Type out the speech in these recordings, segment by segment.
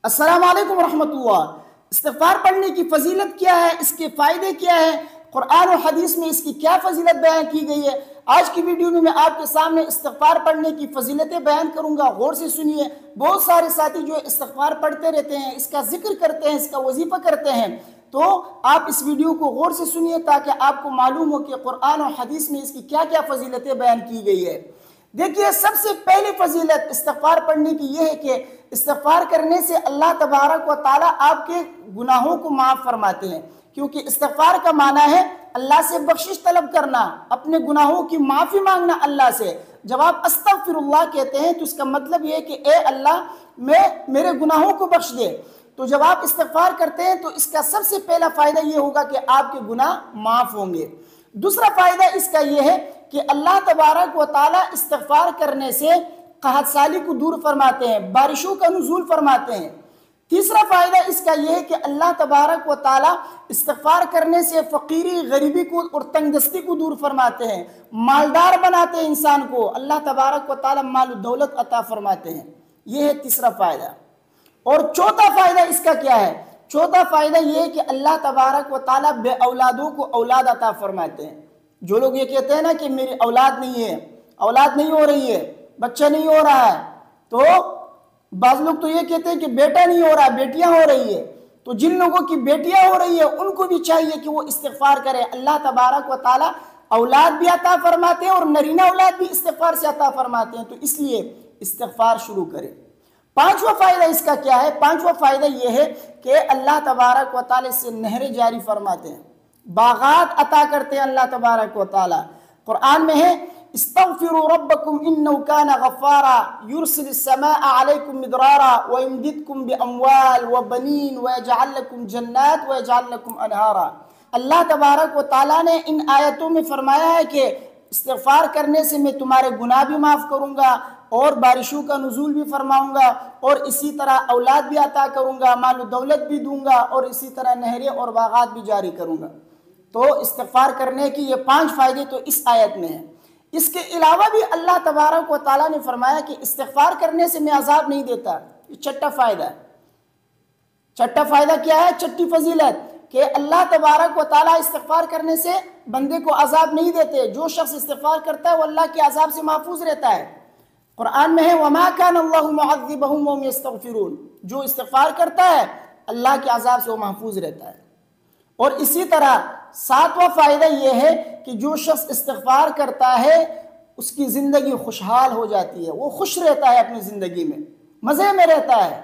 السلام علیکم ورحمۃ اللہ۔ استغفار پڑھنے کی فضیلت کیا ہے، اس کے فائدے کیا ہیں، قرآن و حدیث میں اس کی کیا فضیلت بیان کی گئی ہے؟ آج کی ویڈیو میں آپ کے سامنے استغفار پڑھنے کی فضیلتیں بیان کروں گا، غور سے سنیے۔ بہت سارے ساتھی جو استغفار پڑھتے رہتے ہیں، اس کا ذکر کرتے ہیں، اس کا وظیفہ کرتے ہیں، تو آپ اس ویڈیو کو غور سے سنیے تاکہ آپ کو معلوم ہو کہ قرآن و حدیث میں اس کی کیا کیا فضیلتیں بیان کی گئی ہے۔ دیکھیے، سب سے پہلی فضیلت استغفار پڑھنے کی یہ ہے کہ استغفار کرنے سے اللہ تبارک و تعالیٰ آپ کے گناہوں کو معاف فرماتے ہیں، کیونکہ استغفار کا معنی ہے اللہ سے بخشش طلب کرنا، اپنے گناہوں کی معافی مانگنا اللہ سے۔ جب آپ استغفر اللہ کہتے ہیں تو اس کا مطلب یہ ہے کہ اے اللہ میرے گناہوں کو بخش دے۔ تو جب آپ استغفار کرتے ہیں تو اس کا سب سے پہلا فائدہ یہ ہوگا کہ آپ کے گناہ معاف ہوں گے۔ دوسرا فائدہ اس کا یہ ہے کہ اللہ تبارک و تعالیٰ استغفار کرنے سے قحط سالی کو دور فرماتے ہیں، بارشوں کا نزول فرماتے ہیں۔ تیسرا فائدہ اس کا یہ ہے کہ اللہ تبارک و تعالیٰ استغفار کرنے سے فقیری، غریبی کو اور تنگ دستی کو دور فرماتے ہیں، مالدار بناتے ہیں انسان کو، اللہ تبارک و تعالیٰ مال و دولت عطا فرماتے ہیں۔ یہ ہے تیسرا فائدہ۔ اور چوتھا فائدہ اس کا کیا ہے؟ چوتھا فائدہ یہ ہے کہ اللہ تبارک و تعالیٰ بے اولادوں کو اولاد عطا فرماتے ہیں۔ جو لوگ یہ کہتے ہیں نا کہ میری اولاد نہیں ہے، اولاد نہیں ہو رہی ہے، بچہ نہیں ہو رہا ہے، تو بعض لوگ تو یہ کہتے ہیں کہ بیٹا نہیں ہو رہا ہے، بیٹیاں ہو رہی ہے۔ تو جن لوگوں کی بیٹیاں ہو رہی ہے ان کو بھی چاہیے کہ وہ استغفار کریں۔ اللہ تبارک و تعالیٰ اولاد بھی عطا فرماتے ہیں اور نرینہ اولاد بھی استغفار سے عطا فرماتے ہیں، تو اس لیے استغفار شروع کریں۔ پانچواں فائدہ اس کا کیا ہے؟ پانچواں فائدہ یہ ہے کہ اللہ تبارک و تعالیٰ سے نہریں جاری فرماتے ہیں، باغات عطا کرتے ہیں اللہ تبارک و تعالیٰ۔ قرآن میں ہے استغفروا ربکم انہ کان غفارا یرسل السماء علیکم مدرارا ویمددکم باموال وبنین ویجعل لکم جنات ویجعل لکم انہارا۔ اللہ تبارک و تعالیٰ نے ان آیتوں میں فرمایا ہے کہ استغفار کرنے سے میں تمہارے گناہ بھی معاف کروں گا اور بارشوں کا نزول بھی فرماؤں گا، اور اسی طرح اولاد بھی عطا کروں گا، مال و دولت بھی دوں گا، اور اسی طرح نہریں اور باغات بھی جاری کروں گا۔ تو استغفار کرنے کی یہ 5 فائدے تو اس آیت میں ہیں۔ اس کے علاوہ بھی اللہ تبارک و تعالیٰ نے فرمایا کہ استغفار کرنے سے میں عذاب نہیں دیتا۔ یہ چھٹا فائدہ ہے۔ چھٹا فائدہ کیا ہے؟ چھٹی فضیلت کہ اللہ تبارک و تعالیٰ استغفار کرنے سے بندے کو عذاب نہیں دیتے۔ جو شخص استغفار کرتا ہے وہ اللہ کے عذاب سے محفوظ رہتا ہے۔ قرآن میں ہے وَمَا كَانَ اللَّهُ مُعَذِّبَهُمْ وَهُمْ يَسْتَغْفِرُونَ، جو استغفار کرتا ہے اللہ کے عذاب سے وہ محفوظ رہتا ہے۔ اور اسی طرح 7واں فائدہ یہ ہے کہ جو شخص استغفار کرتا ہے اس کی زندگی خوشحال ہو جاتی ہے، وہ خوش رہتا ہے، اپنی زندگی میں مزے میں رہتا ہے۔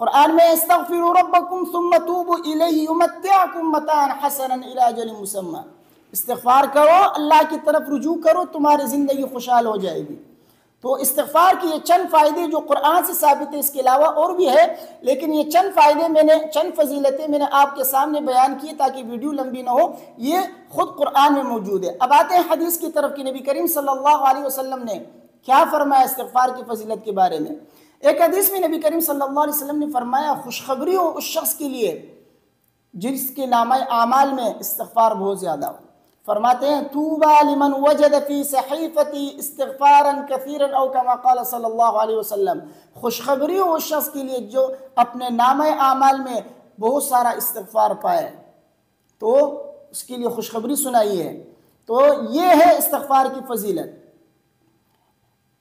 قرآن میں استغفروا ربکم ثم توبوا الیہ یمتعکم متاعا حسنا الی اجل مسمی، استغفار کرو، اللہ کی طرف رجوع کرو، تمہاری زندگی خوشحال ہو جائے گی۔ تو استغفار کی یہ چند فائدے جو قرآن سے ثابت ہے، اس کے علاوہ اور بھی ہے، لیکن یہ چند فائدے چند فضیلتیں میں نے آپ کے سامنے بیان کی تاکہ ویڈیو لمبی نہ ہو، یہ خود قرآن میں موجود ہے۔ اب آتے ہیں حدیث کی طرف کہ نبی کریم صلی اللہ علیہ وسلم نے کیا فرمایا استغفار کی فضیلت کے بارے میں۔ ایک حدیث میں نبی کریم صلی اللہ علیہ وسلم نے فرمایا خوشخبری ہو اس شخص کے لیے جس کے نامہ اعمال میں استغفار بہت زیادہ ہو۔ فرماتے ہیں طوبی لمن وجد فی صحیفتی استغفارا کثیرا او کما قال صلی اللہ علیہ وسلم، خوشخبری ہو اس شخص کے لیے جو اپنے نامہ اعمال میں بہت سارا استغفار پائے، تو اس کے لیے خوشخبری سنائی ہے۔ تو یہ ہے استغفار کی فضیلت۔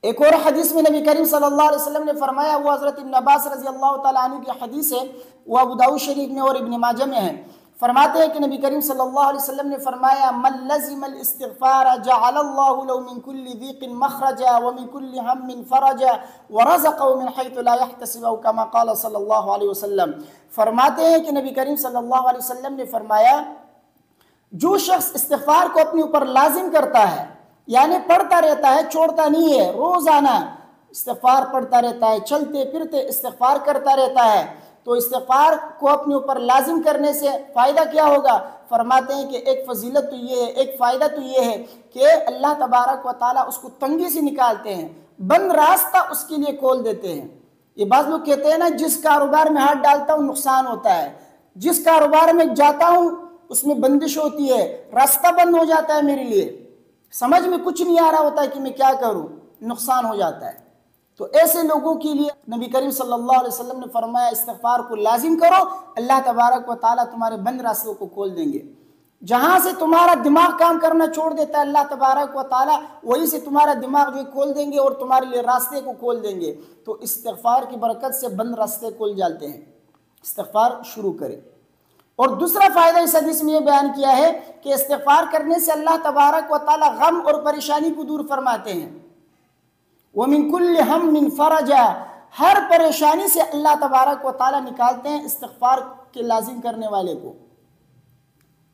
ایک اور حدیث میں نبی کریم صلی اللہ علیہ وسلم نے فرمایا، وہ حضرت ابن عباس رضی اللہ تعالیٰ عنہ کی حدیث ہے، وہ ابو داؤد شریف میں اور ابن ماجہ میں ہے۔ فرماتے ہیں کہ نبی کریم صلی اللہ علیہ وسلم نے فرمایا من لزم الاستغفار جعل اللہ له من كل ضيق مخرجا ومن كل هم فرجا ورزقه من حيث لا يحتسب او كما قال صلی اللہ علیہ وسلم۔ فرماتے ہیں کہ نبی کریم صلی اللہ علیہ وسلم نے فرمایا جو شخص استغفار کو اپنے اوپر لازم کرتا ہے، یعنی پڑھتا رہتا ہے، چھوڑتا نہیں ہے، روزانہ استغفار پڑھتا رہتا ہے، چلتے پھرتے استغفار کرتا رہتا ہے، تو استغفار کو اپنے اوپر لازم کرنے سے فائدہ کیا ہوگا؟ فرماتے ہیں کہ ایک فضیلت تو یہ ہے، ایک فائدہ تو یہ ہے کہ اللہ تبارک و تعالیٰ اس کو تنگی سے نکالتے ہیں، بند راستہ اس کے لیے کھول دیتے ہیں۔ یہ بعض لوگ کہتے ہیں نا جس کاروبار میں ہاتھ ڈالتا ہوں نقصان ہوتا ہے، جس کاروبار میں جاتا ہوں اس میں بندش ہوتی ہے، راستہ بند ہو جاتا ہے میرے لیے، سمجھ میں کچھ نہیں آ رہا ہوتا ہے کہ میں کیا کروں، نقصان ہو جاتا ہے۔ تو ایسے لوگوں کے لیے نبی کریم صلی اللہ علیہ وسلم نے فرمایا استغفار کو لازم کرو، اللہ تبارک و تعالیٰ تمہارے بند راستوں کو کھول دیں گے۔ جہاں سے تمہارا دماغ کام کرنا چھوڑ دیتا ہے اللہ تبارک و تعالیٰ وہیں سے تمہارا دماغ جو کھول دیں گے اور تمہارے لیے راستے کو کھول دیں گے۔ تو استغفار کی برکت سے بند راستے کھل جاتے ہیں۔ استغفار شروع کریں۔ اور دوسرا فائدہ اس حدیث میں یہ بیان کیا ہے کہ استغفار کرنے سے اللہ تبارک و تعالیٰ غم اور پریشانی کو دور فرماتے ہیں۔ وَمِن كُلِّ هَمٍّ فَرَجًا، ہر پریشانی سے اللہ تبارک و تعالیٰ نکالتے ہیں استغفار کے لازم کرنے والے کو۔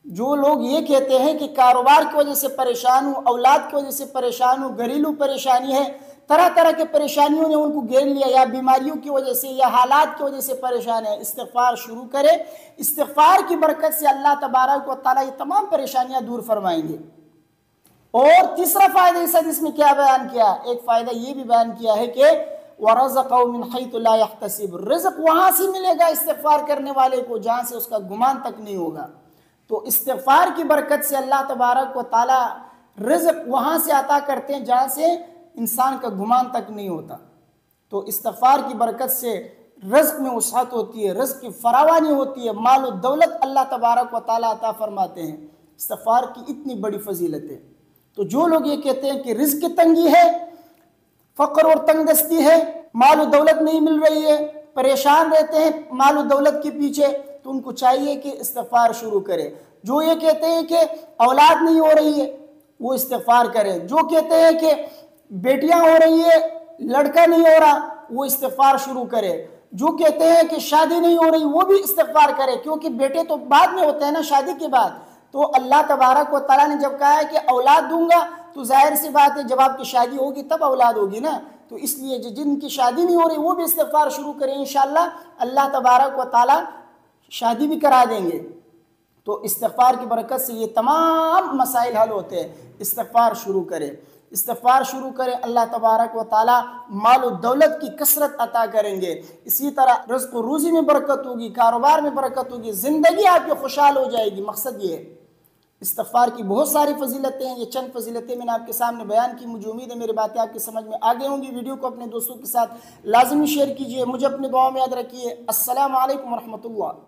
جو لوگ یہ کہتے ہیں کہ کاروبار کی وجہ سے پریشان ہوں، اولاد کی وجہ سے پریشان ہوں، گھریلو پریشانی ہے، طرح طرح کے پریشانیوں نے ان کو گھیر لیا، یا بیماریوں کی وجہ سے یا حالات کی وجہ سے پریشان ہے، استغفار شروع کرے۔ استغفار کی برکت سے اللہ تبارک و تعالیٰ یہ تمام پریشانیاں دور فرمائیں گے۔ اور تیسرا فائدہ اس حدیث میں کیا بیان کیا؟ ایک فائدہ یہ بھی بیان کیا ہے کہ وَرَزَقَهُ مِنْ حَيْثُ لَا يَحْتَسِبُ، رزق وہاں سے ملے گا استغفار کرنے والے کو جہاں سے اس کا گمان تک نہیں ہوگا۔ تو استغفار کی برکت سے اللہ تبارک و تعالیٰ رزق وہاں سے عطا کرتے ہیں جہاں سے انسان کا گمان تک نہیں ہوتا۔ تو استغفار کی برکت سے رزق میں وسعت ہوتی ہے، رزق کی فراوانی ہوتی ہے، مال و دولت اللہ تبارک و تعالیٰ عطا فرماتے ہیں۔ استغفار کی اتنی بڑی فضیلت ہے۔ تو جو لوگ یہ کہتے ہیں کہ رزق کی تنگی ہے، فقر اور تنگ دستی ہے، مال و دولت نہیں مل رہی ہے، پریشان رہتے ہیں مال و دولت کے پیچھے، تو ان کو چاہیے کہ استغفار شروع کرے۔ جو یہ کہتے ہیں کہ اولاد نہیں ہو رہی ہے وہ استغفار کرے، جو کہتے ہیں کہ بیٹیاں ہو رہی ہے لڑکا نہیں ہو رہا وہ استغفار شروع کرے، جو کہتے ہیں کہ شادی نہیں ہو رہی وہ بھی استغفار کرے، کیونکہ بیٹے تو بعد میں ہوتے ہیں نا شادی کے بعد۔ تو اللہ تبارک و تعالیٰ نے جب کہا ہے کہ اولاد دوں گا تو ظاہر سی بات ہے جب آپ کی شادی ہوگی تب اولاد ہوگی نا، تو اس لیے جن کی شادی نہیں ہو رہی وہ بھی استغفار شروع کریں، انشاءاللہ اللہ تبارک و تعالیٰ شادی بھی کرا دیں گے۔ تو استغفار کی برکت سے یہ تمام مسائل حل ہوتے ہیں۔ استغفار شروع کریں، استغفار شروع کریں، اللہ تبارک و تعالیٰ مال و دولت کی کثرت عطا کریں گے۔ اسی طرح رزق و روزی میں برکت ہوگی، کاروبار میں برکت ہوگی، زندگی آپ کی خوشحال ہو جائے گی۔ مقصد یہ ہے۔ استغفار کی بہت ساری فضیلتیں ہیں، یہ چند فضیلتیں میں نے آپ کے سامنے بیان کی۔ مجھے امید ہے میری باتیں آپ کی سمجھ میں آ گئی ہوں گی۔ ویڈیو کو اپنے دوستوں کے ساتھ لازمی شیئر کیجئے، مجھے اپنے دعاؤں میں یاد رکھیے۔ السلام علیکم ورحمۃ اللہ۔